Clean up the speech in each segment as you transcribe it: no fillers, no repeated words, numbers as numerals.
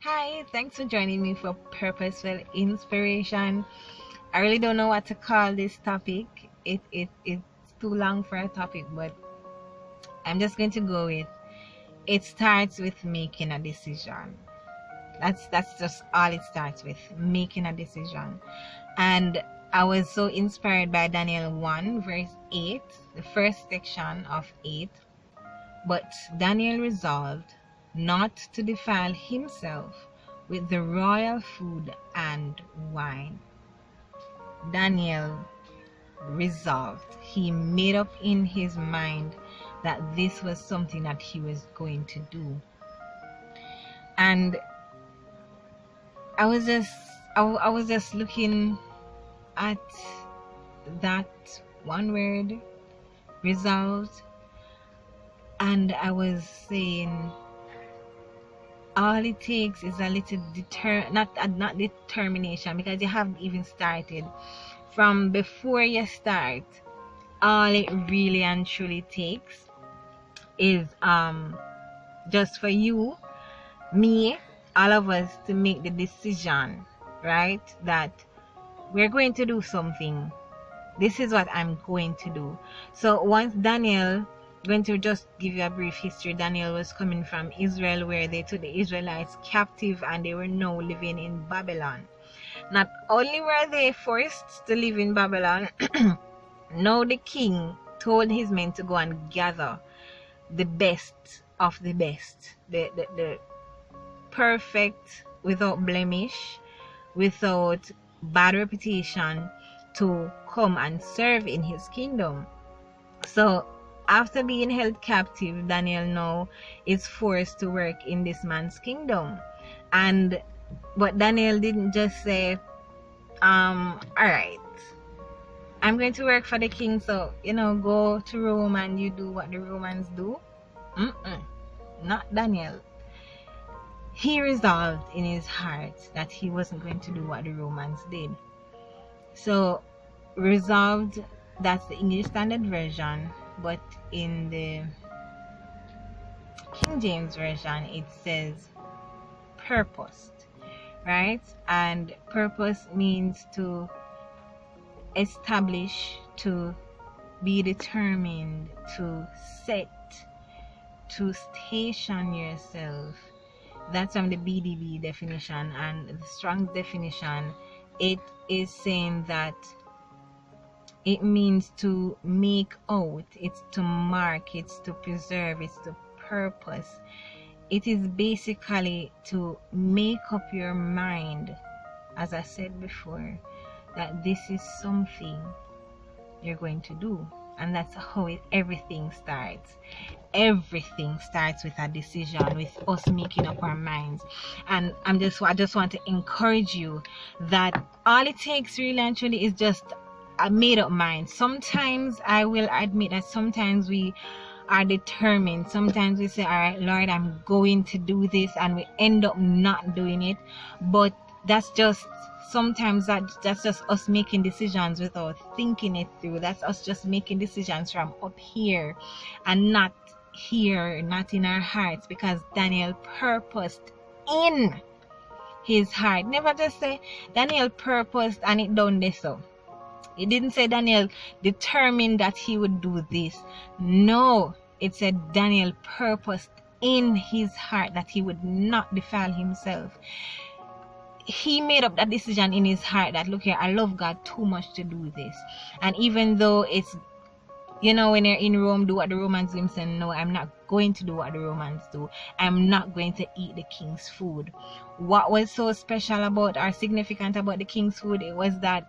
Hi, thanks for joining me for Purposeful Inspiration. I really don't know what to call this topic. It's too long for a topic, but I'm just going to go with it starts with making a decision. That's just all it starts with, making a decision. And I was so inspired by Daniel 1 verse 8, the first section of 8. But Daniel resolved not to defile himself with the royal food and wine. Daniel resolved. He made up in his mind that this was something that he was going to do. And I was just looking at that one word, resolved, and I was saying, all it takes is a little not determination, because you haven't even started. From before you start, all it really and truly takes is just for you, me, all of us to make the decision, right, that we're going to do something. This is what I'm going to do. So once Daniel, going to just give you a brief history. Daniel was coming from Israel, where they took the Israelites captive and they were now living in Babylon. Not only were they forced to live in Babylon, now the king told his men to go and gather the best of the best, the perfect, without blemish, without bad reputation, to come and serve in his kingdom. So after being held captive, Daniel now is forced to work in this man's kingdom. But Daniel didn't just say, alright, I'm going to work for the king, so go to Rome and you do what the Romans do. Not Daniel. He resolved in his heart that he wasn't going to do what the Romans did. So resolved, that's the English Standard Version, but in the King James Version it says purposed, right? And purpose means to establish, to be determined, to set, to station yourself. That's from the BDB definition. And the Strong's definition, it is saying that it means to make out, it's to mark, it's to preserve, it's to purpose. It is basically to make up your mind, as I said before, that this is something you're going to do. And that's how everything starts. Everything starts with a decision, with us making up our minds. And I just want to encourage you that all it takes really and truly is just a made up mind. Sometimes I will admit that sometimes we are determined. Sometimes we say, all right, Lord, I'm going to do this, and we end up not doing it. But that's just sometimes that's just us making decisions without thinking it through. That's us just making decisions from up here and not here, not in our hearts, because Daniel purposed in his heart. Never just say Daniel purposed and it done this. So it didn't say Daniel determined that he would do this. No, it said Daniel purposed in his heart that he would not defile himself. He made up that decision in his heart that, look here, I love God too much to do this. And even though it's, when you're in Rome, do what the Romans do, and say, no, I'm not going to do what the Romans do. I'm not going to eat the king's food. What was so special about, or significant about the king's food, it was that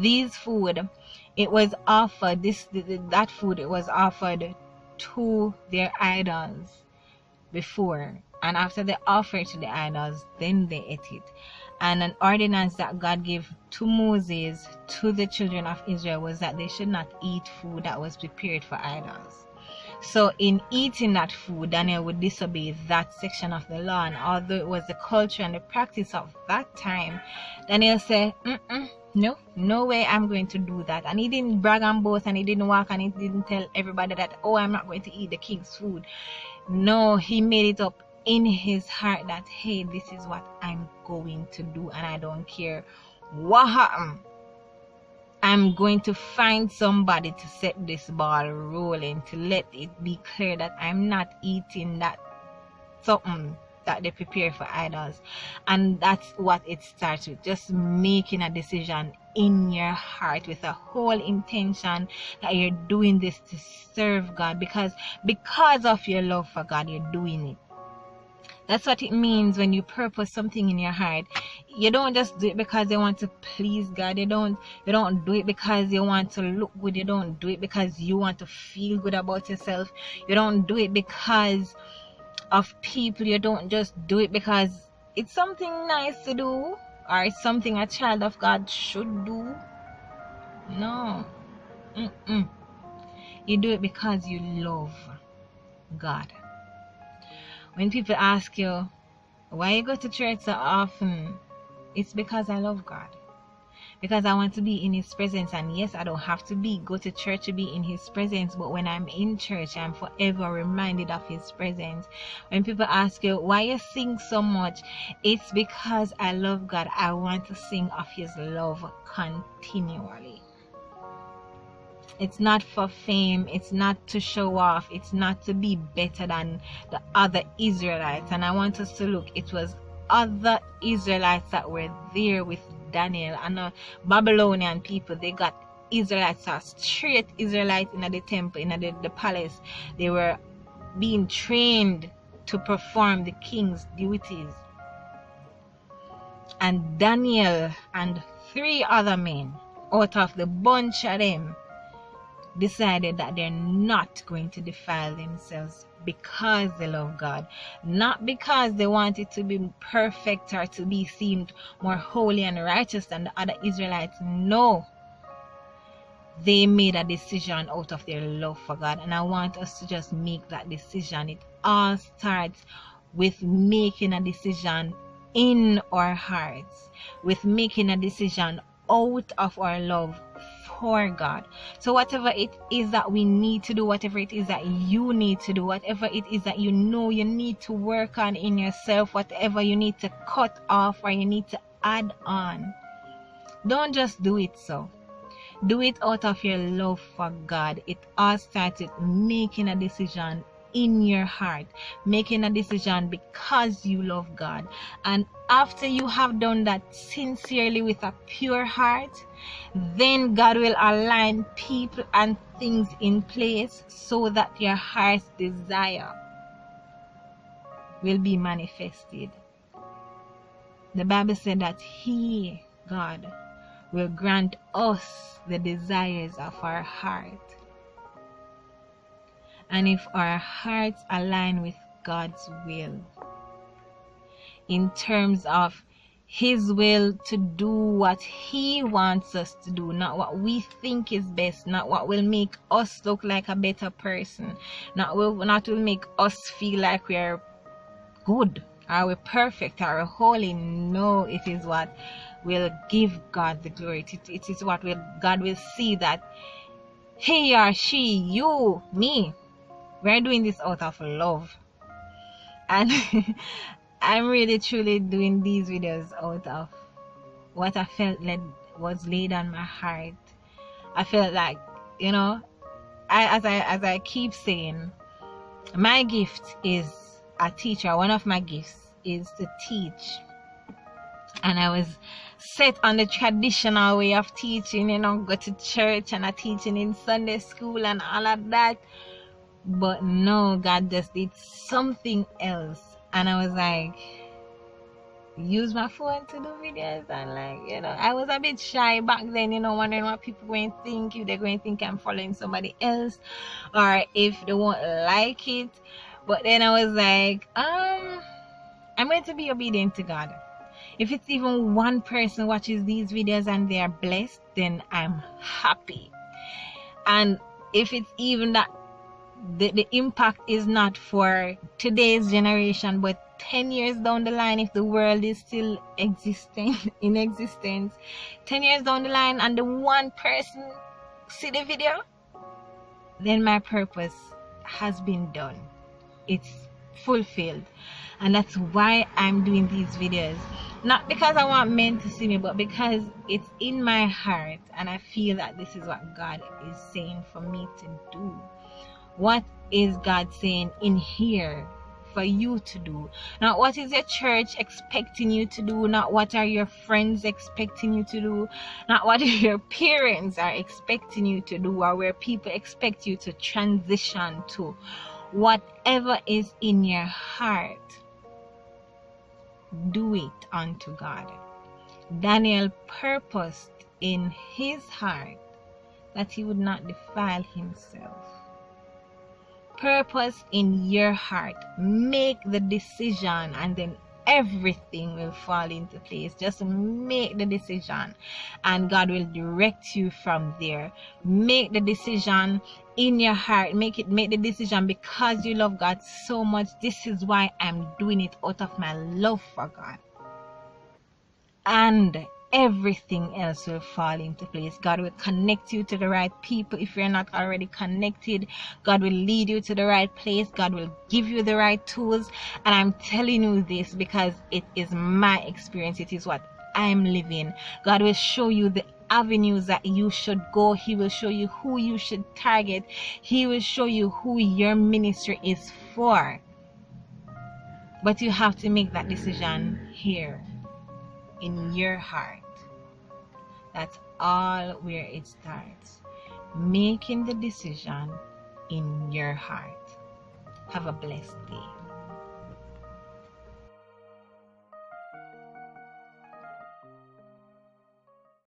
these food, it was offered, that food, it was offered to their idols before, and after they offered to the idols, then they ate it. And an ordinance that God gave to Moses, to the children of Israel, was that they should not eat food that was prepared for idols. So in eating that food, Daniel would disobey that section of the law. And although it was the culture and the practice of that time, Daniel said, no way I'm going to do that. And he didn't brag and boast, and he didn't walk and he didn't tell everybody that, oh, I'm not going to eat the king's food. No, he made it up in his heart that, hey, this is what I'm going to do, and I don't care what happens. I'm going to find somebody to set this ball rolling, to let it be clear that I'm not eating that something that they prepare for idols. And that's what it starts with, just making a decision in your heart with a whole intention that you're doing this to serve God, because of your love for God, you're doing it. That's what it means when you purpose something in your heart. You don't just do it because you want to please God. You don't do it because you want to look good. You don't do it because you want to feel good about yourself. You don't do it because of people. You don't just do it because it's something nice to do, or it's something a child of God should do. No. You do it because you love God. When people ask you, why you go to church so often? It's because I love God. Because I want to be in his presence. And yes, I don't have to go to church to be in his presence, but when I'm in church, I'm forever reminded of his presence. When people ask you, why you sing so much? It's because I love God. I want to sing of his love continually. It's not for fame. It's not to show off. It's not to be better than the other Israelites. And I want us to look. It was other Israelites that were there with Daniel, and the Babylonian people. They got Israelites, straight Israelites in the temple, in the palace. They were being trained to perform the king's duties. And Daniel and 3 other men out of the bunch of them decided that they're not going to defile themselves because they love God, not because they wanted to be perfect or to be seen more holy and righteous than the other Israelites. No, they made a decision out of their love for God, and I want us to just make that decision. It all starts with making a decision in our hearts, with making a decision out of our love for God. So whatever it is that we need to do, whatever it is that you need to do, whatever it is that you know you need to work on in yourself, whatever you need to cut off or you need to add on, don't just do it so. Do it out of your love for God. It all starts with making a decision in your heart, making a decision because you love God. And after you have done that sincerely with a pure heart, then God will align people and things in place so that your heart's desire will be manifested. The Bible said that he, God, will grant us the desires of our heart. And if our hearts align with God's will, in terms of his will to do what he wants us to do, not what we think is best, not what will make us look like a better person, not will make us feel like we're good, or we're perfect, or we're holy. No, it is what will give God the glory. It is what God will see that he or she, you, me, we're doing this out of love. And I'm really truly doing these videos out of what I felt was laid on my heart. I felt like, you know, as I keep saying, my gift is a teacher. One of my gifts is to teach. And I was set on the traditional way of teaching, you know, go to church and teaching in Sunday school and all of that. But no, God just did something else. And I was like, use my phone to do videos. And like, you know, I was a bit shy back then, you know, wondering what people were going to think, if they're going to think I'm following somebody else, or if they won't like it. But then I was like, I'm going to be obedient to God. If it's even one person watches these videos and they are blessed, then I'm happy. And if it's even that the impact is not for today's generation, but 10 years down the line, if the world is still in existence, 10 years down the line, and the one person see the video, then my purpose has been done. It's fulfilled. And that's why I'm doing these videos. Not because I want men to see me, but because it's in my heart and I feel that this is what God is saying for me to do. What is God saying in here for you to do? Not what is your church expecting you to do, not what are your friends expecting you to do, not what your parents are expecting you to do, or where people expect you to transition to. Whatever is in your heart, do it unto God. Daniel purposed in his heart that he would not defile himself. Purpose in your heart. Make the decision, and then everything will fall into place. Just make the decision and God will direct you from there. Make the decision in your heart. Make the decision because you love God so much. This is why I'm doing it, out of my love for God. And everything else will fall into place. God will connect you to the right people. If you're not already connected, God will lead you to the right place. God will give you the right tools. And I'm telling you this because it is my experience. It is what I'm living. God will show you the avenues that you should go. He will show you who you should target. He will show you who your ministry is for. But you have to make that decision here in your heart. That's all where it starts. Making the decision in your heart. Have a blessed day.